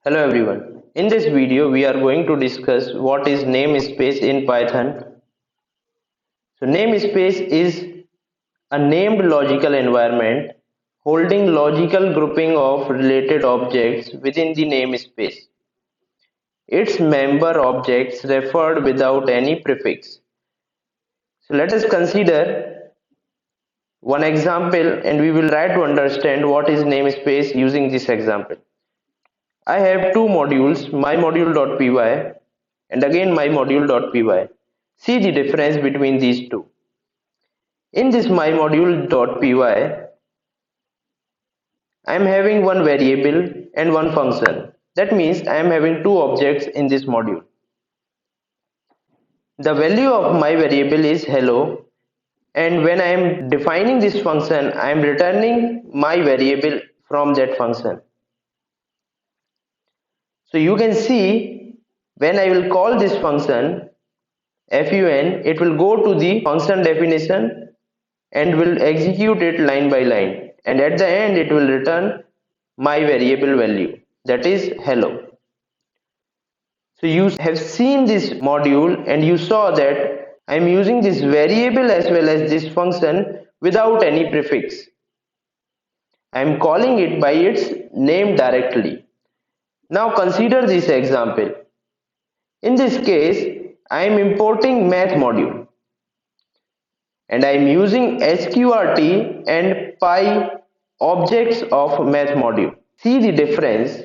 Hello everyone. In this video, we are going to discuss what is namespace in Python. So namespace is a named logical environment holding logical grouping of related objects within the namespace. Its member objects referred without any prefix. So let us consider one example and we will try to understand what is namespace using this example. I have two modules, my_module.py and again my_module.py. See the difference between these two. In this my_module.py, I am having one variable and one function. That means I am having two objects in this module. The value of my variable is hello, and when I am defining this function, I am returning my variable from that function. So you can see when I will call this function fun, it will go to the function definition and will execute it line by line, and at the end it will return my variable value, that is hello. So you have seen this module and you saw that I am using this variable as well as this function without any prefix. I am calling it by its name directly. Now consider this example. In this case, I am importing math module and I am using sqrt and py objects of math module. See the difference.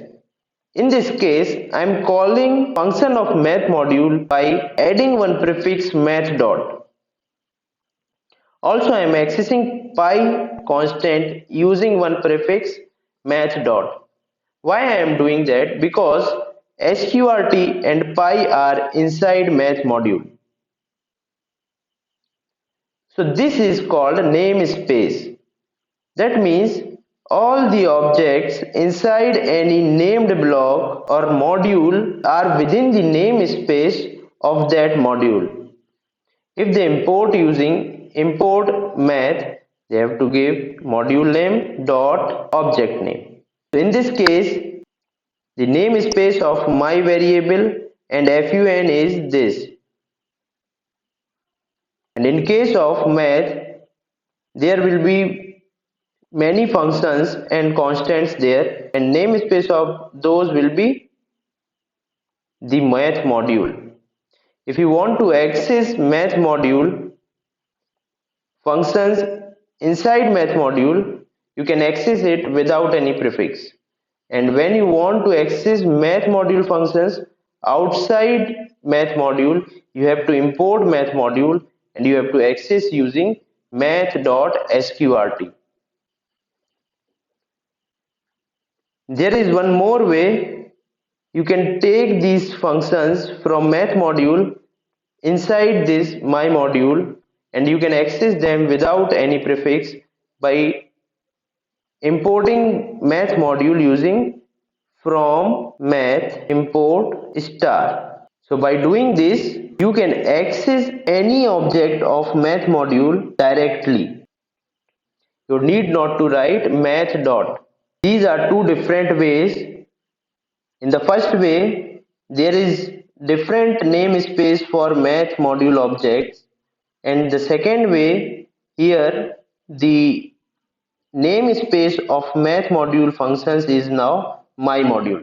In this case, I am calling function of math module by adding one prefix math dot. Also, I am accessing py constant using one prefix math dot. Why I am doing that? Because sqrt and py are inside math module. So this is called namespace. That means all the objects inside any named block or module are within the namespace of that module. If they import using import math, they have to give module name dot object name. So in this case, the namespace of my variable and fun is this. And in case of math, there will be many functions and constants there, and namespace of those will be the math module. If you want to access math module functions inside math module, you can access it without any prefix. And when you want to access math module functions outside math module, you have to import math module and you have to access using math.sqrt. There is one more way. You can take these functions from math module inside this my module and you can access them without any prefix by importing math module using from math import star. So by doing this, you can access any object of math module directly. You need not to write math dot. These are two different ways. In the first way, there is different namespace for math module objects, and the second way, here the namespace of math module functions is now my module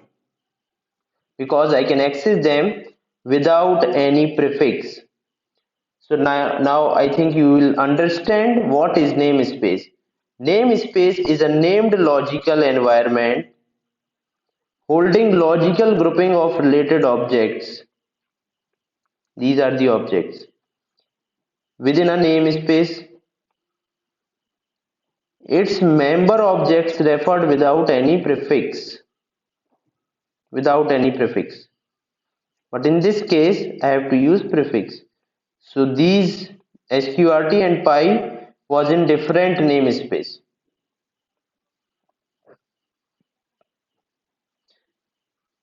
because I can access them without any prefix. So now I think you will understand what is namespace. Namespace is a named logical environment holding logical grouping of related objects. These are the objects. Within a namespace, its member objects referred without any prefix. Without any prefix. But in this case, I have to use prefix. So these sqrt and py was in different namespace.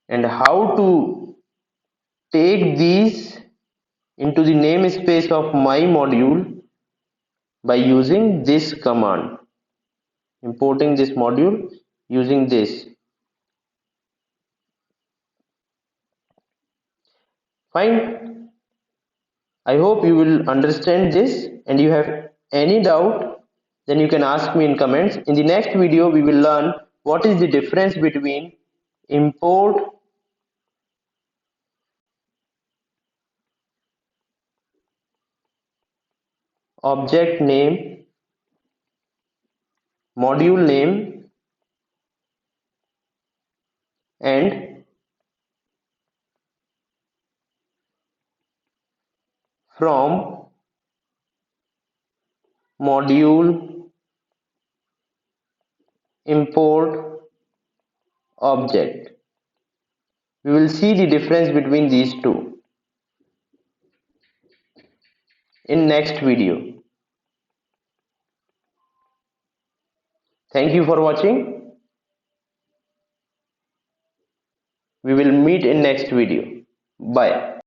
And how to take these into the namespace of my module by using this command, importing this module using this Fine. I hope you will understand this, and you have any doubt, then you can ask me in comments. In the next video, we will learn what is the difference between import, object name, module name, and from module import object. We will see the difference between these two in next video. Thank you for watching. We will meet in next video. Bye.